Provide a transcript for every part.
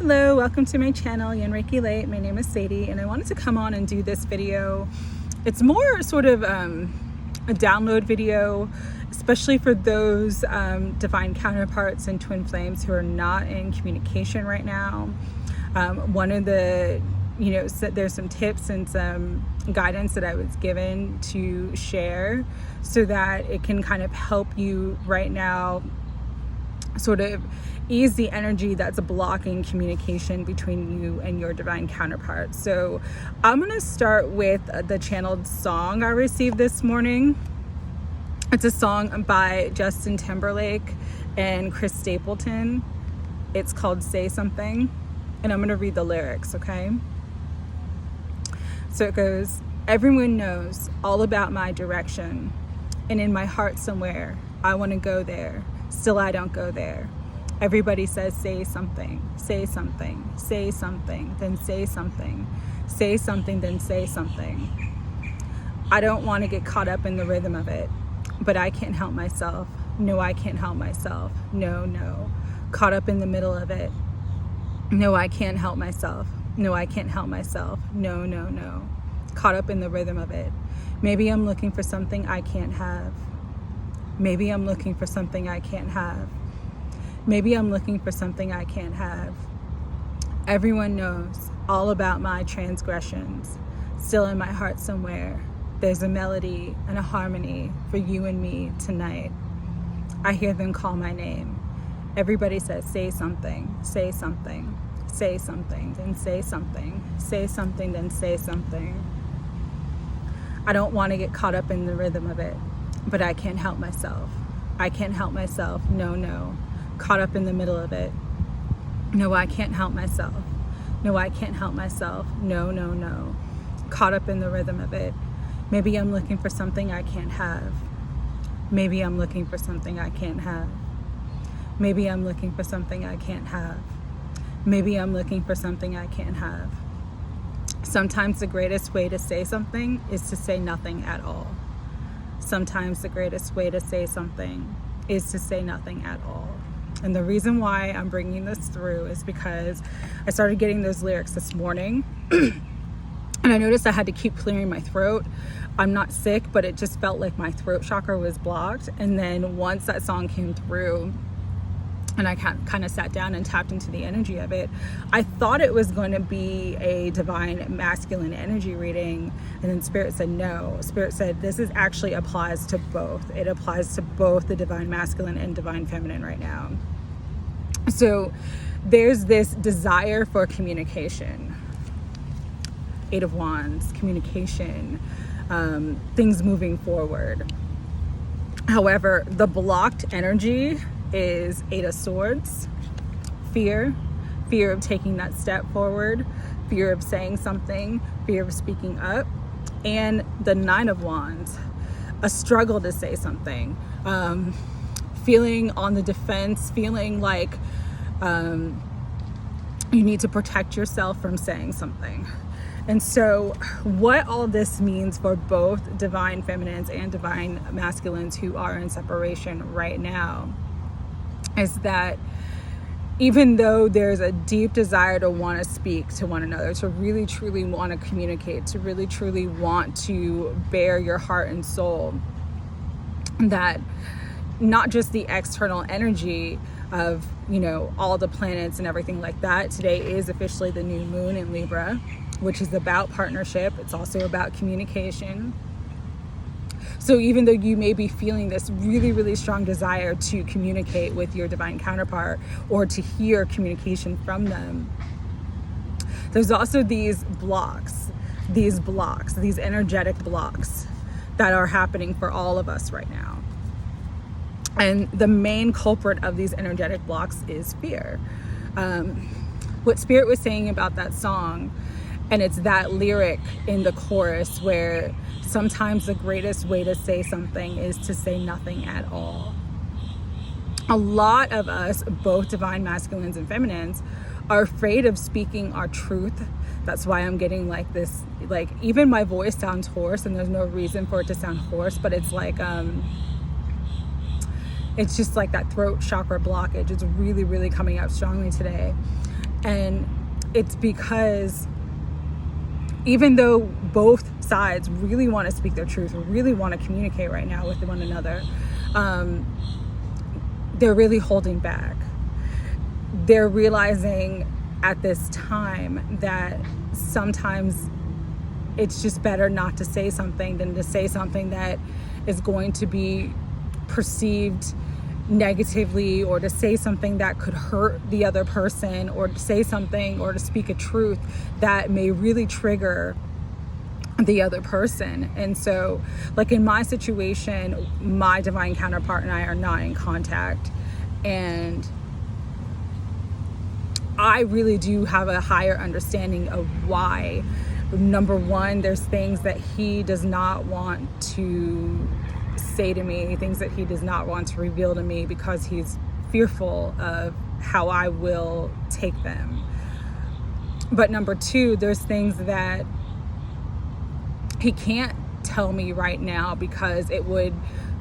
Hello, welcome to my channel, YinReikiLight. My name is Sadie, and I wanted to come on and do this video. It's more sort of a download video, especially for those divine counterparts and twin flames who are not in communication right now. One of the, there's some tips and some guidance that I was given to share so that it can kind of help you right now sort of ease the energy that's blocking communication between you and your divine counterpart. So I'm going to start with the channeled song I received this morning. It's a song by Justin Timberlake and Stapleton. It's called Say Something, and I'm going to read the lyrics, okay? So it goes, everyone knows all about my direction, and in my heart somewhere, I want to go there. Still I don't go there. Everybody says, say something, say something, say something, then say something, say something, then say something. I don't want to get caught up in the rhythm of it, but I can't help myself. No, I can't help myself. No. Caught up in the middle of it. No, I can't help myself. No, I can't help myself. No. Caught up in the rhythm of it. Maybe I'm looking for something I can't have. Maybe I'm looking for something I can't have. Maybe I'm looking for something I can't have. Everyone knows all about my transgressions. Still in my heart somewhere, there's a melody and a harmony for you and me tonight. I hear them call my name. Everybody says, say something, say something, say something, then say something, say something, then say something. I don't want to get caught up in the rhythm of it, but I can't help myself. I can't help myself. No. Caught up in the middle of it. No, I can't help myself. No, I can't help myself. No. Caught up in the rhythm of it. Maybe I'm looking for something I can't have. Maybe I'm looking for something I can't have. Maybe I'm looking for something I can't have. Maybe I'm looking for something I can't have. Sometimes the greatest way to say something is to say nothing at all. Sometimes the greatest way to say something is to say nothing at all. And the reason why I'm bringing this through is because I started getting those lyrics this morning and I noticed I had to keep clearing my throat. I'm not sick, but it just felt like my throat chakra was blocked. And then once that song came through and I kind of sat down and tapped into the energy of it, I thought it was going to be a divine masculine energy reading. And then Spirit said, no. Spirit said, this is actually applies to both. It applies to both the divine masculine and divine feminine right now. So there's this desire for communication. 8 of Wands, communication, things moving forward. However, the blocked energy is 8 of Swords, fear of taking that step forward, fear of saying something, fear of speaking up, and the 9 of Wands, a struggle to say something, feeling on the defense, feeling like you need to protect yourself from saying something. And so what all this means for both divine feminines and divine masculines who are in separation right now is that even though there's a deep desire to want to speak to one another, to really truly want to communicate, to really truly want to bare your heart and soul, that not just the external energy of, all the planets and everything like that. Today is officially the new moon in Libra, which is about partnership. It's also about communication. So even though you may be feeling this really, really strong desire to communicate with your divine counterpart or to hear communication from them, there's also these energetic blocks that are happening for all of us right now. And the main culprit of these energetic blocks is fear. What Spirit was saying about that song, and it's that lyric in the chorus where sometimes the greatest way to say something is to say nothing at all. A lot of us, both divine masculines and feminines, are afraid of speaking our truth. That's why I'm getting like this, like even my voice sounds hoarse, and there's no reason for it to sound hoarse, but it's like, it's just like that throat chakra blockage. It's really, really coming up strongly today. And it's because even though both sides really want to speak their truth, really want to communicate right now with one another, they're really holding back. They're realizing at this time that sometimes it's just better not to say something than to say something that is going to be perceived negatively, or to say something that could hurt the other person, or to say something or to speak a truth that may really trigger the other person. And so, like in my situation, my divine counterpart and I are not in contact, and I really do have a higher understanding of why. Number one, there's things that he does not want to say to me, things that he does not want to reveal to me, because he's fearful of how I will take them. But number two, there's things that he can't tell me right now because it would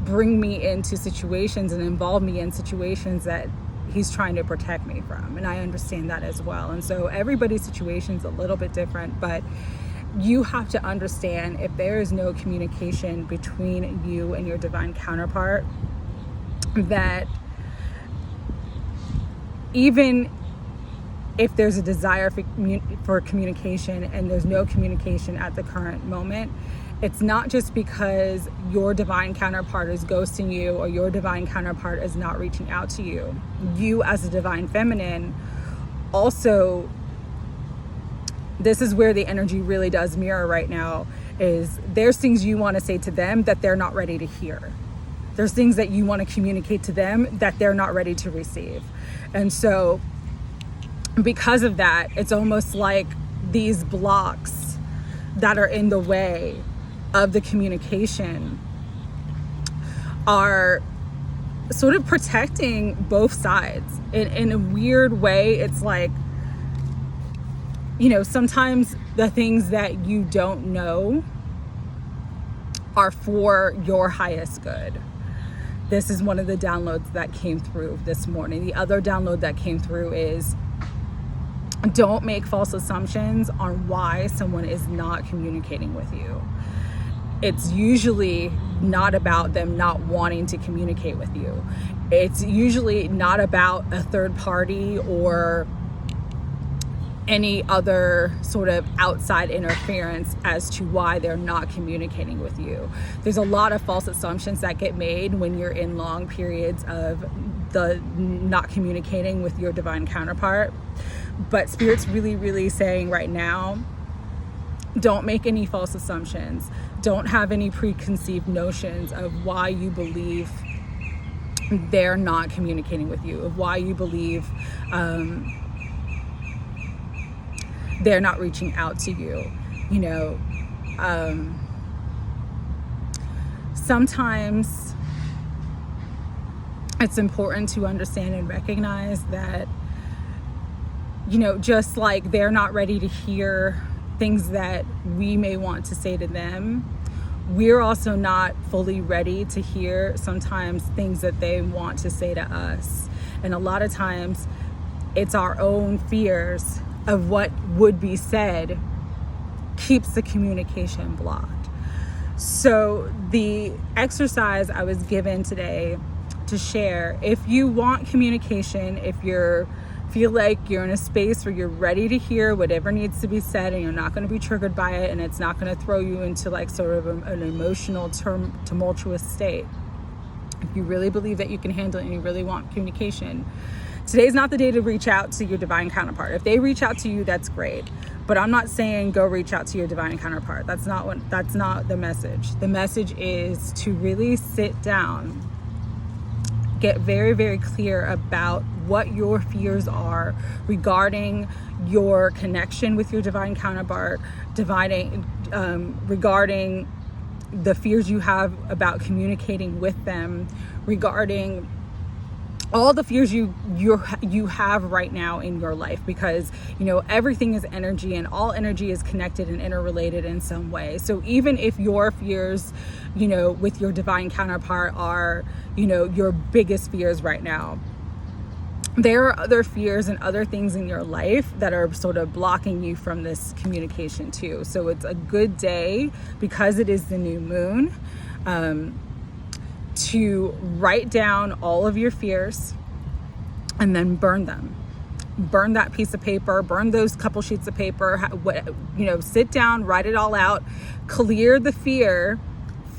bring me into situations and involve me in situations that he's trying to protect me from. And I understand that as well. And so everybody's situation is a little bit different, but you have to understand, if there is no communication between you and your divine counterpart, that even if there's a desire for communication and there's no communication at the current moment, it's not just because your divine counterpart is ghosting you or your divine counterpart is not reaching out to you. You as a divine feminine also, this is where the energy really does mirror right now, is there's things you want to say to them that they're not ready to hear. There's things that you want to communicate to them that they're not ready to receive. And so because of that, it's almost like these blocks that are in the way of the communication are sort of protecting both sides. In a weird way, it's like, you know, sometimes the things that you don't know are for your highest good. This is one of the downloads that came through this morning. The other download that came through is, don't make false assumptions on why someone is not communicating with you. It's usually not about them not wanting to communicate with you. It's usually not about a third party or any other sort of outside interference as to why they're not communicating with you. There's a lot of false assumptions that get made when you're in long periods of the not communicating with your divine counterpart. But Spirit's really, really saying right now, don't make any false assumptions. Don't have any preconceived notions of why you believe they're not communicating with you, of why you believe they're not reaching out to you. You know, sometimes it's important to understand and recognize that, you know, just like they're not ready to hear things that we may want to say to them, we're also not fully ready to hear sometimes things that they want to say to us. And a lot of times it's our own fears of what would be said keeps the communication blocked. So the exercise I was given today to share, if you want communication, if you're feel like you're in a space where you're ready to hear whatever needs to be said and you're not going to be triggered by it, and it's not going to throw you into like sort of an emotional tumultuous state, if you really believe that you can handle it and you really want communication, today's not the day to reach out to your divine counterpart. If they reach out to you, that's great, but I'm not saying go reach out to your divine counterpart. That's not the message. The message is to really sit down, get very, very clear about what your fears are regarding your connection with your divine counterpart, regarding the fears you have about communicating with them, regarding all the fears you have right now in your life, because you know everything is energy and all energy is connected and interrelated in some way. So even if your fears, you know, with your divine counterpart are, you know, your biggest fears right now, there are other fears and other things in your life that are sort of blocking you from this communication too. So it's a good day, because it is the new moon, to write down all of your fears and then burn them. Burn that piece of paper, burn those couple sheets of paper, sit down, write it all out, clear the fear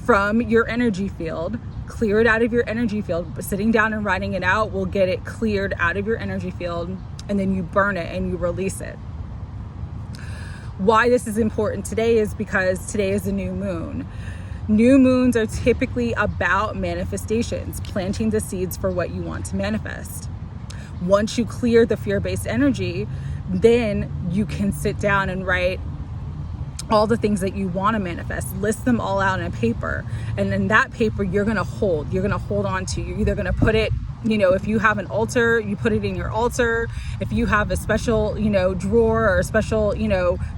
from your energy field, clear it out of your energy field. But sitting down and writing it out will get it cleared out of your energy field, and then you burn it and you release it. Why this is important today is because today is a new moon. New moons are typically about manifestations, planting the seeds for what you want to manifest. Once you clear the fear-based energy, then you can sit down and write all the things that you want to manifest, list them all out on a paper. And then that paper you're going to hold on to. You're either going to put it, if you have an altar, you put it in your altar. If you have a special, drawer or a special,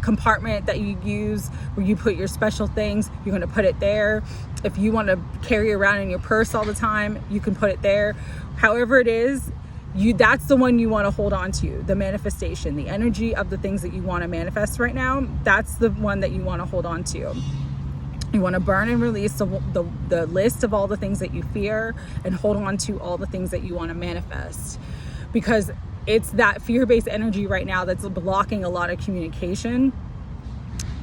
compartment that you use where you put your special things, you're going to put it there. If you want to carry around in your purse all the time, you can put it there. However it is, that's the one you want to hold on to, the manifestation, the energy of the things that you want to manifest right now. That's the one that you want to hold on to. You want to burn and release the list of all the things that you fear, and hold on to all the things that you want to manifest, because it's that fear-based energy right now that's blocking a lot of communication.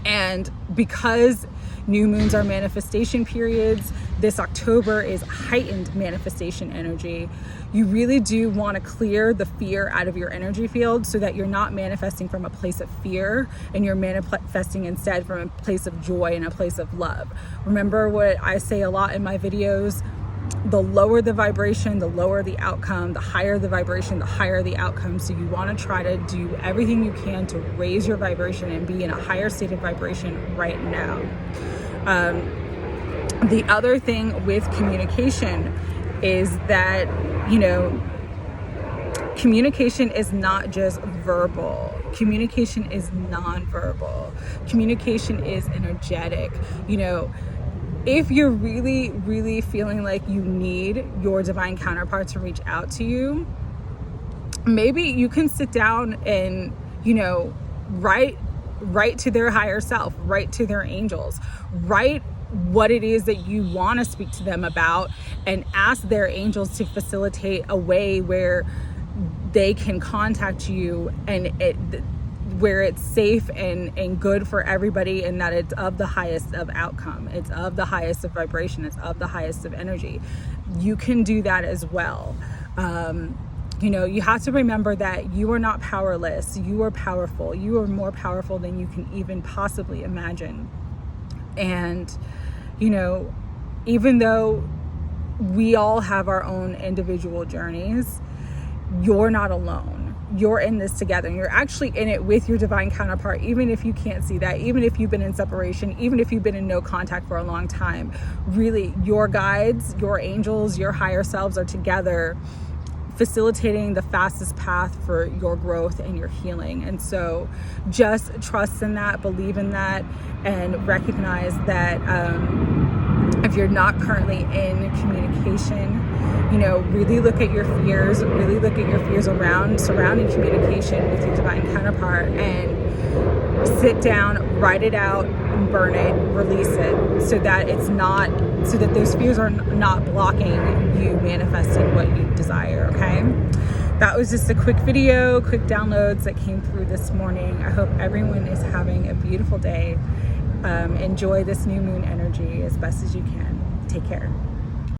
And because new moons are manifestation periods, this October is heightened manifestation energy. You really do want to clear the fear out of your energy field, so that you're not manifesting from a place of fear, and you're manifesting instead from a place of joy and a place of love. Remember what I say a lot in my videos: the lower the vibration, the lower the outcome. The higher the vibration, the higher the outcome. So you want to try to do everything you can to raise your vibration and be in a higher state of vibration right now. The other thing with communication is that, communication is not just verbal. Communication is nonverbal. Communication is energetic. If you're really, really feeling like you need your divine counterpart to reach out to you, maybe you can sit down and, write to their higher self, write to their angels, write what it is that you want to speak to them about, and ask their angels to facilitate a way where they can contact you, and where it's safe and good for everybody, and that it's of the highest of outcome, it's of the highest of vibration, it's of the highest of energy. You can do that as well. You have to remember that you are not powerless. You are powerful. You are more powerful than you can even possibly imagine. And even though we all have our own individual journeys, you're not alone. You're in this together, and you're actually in it with your divine counterpart, even if you can't see that, even if you've been in separation, even if you've been in no contact for a long time. Really, your guides, your angels, your higher selves are together, facilitating the fastest path for your growth and your healing. And so just trust in that, believe in that, and recognize that if you're not currently in communication, really look at your fears, surrounding communication with your divine counterpart, and sit down, write it out, burn it, release it, so that those fears are not blocking you manifesting what you desire. Okay, that was just a quick video, quick downloads that came through this morning. I hope everyone is having a beautiful day. Enjoy this new moon energy as best as you can. Take care.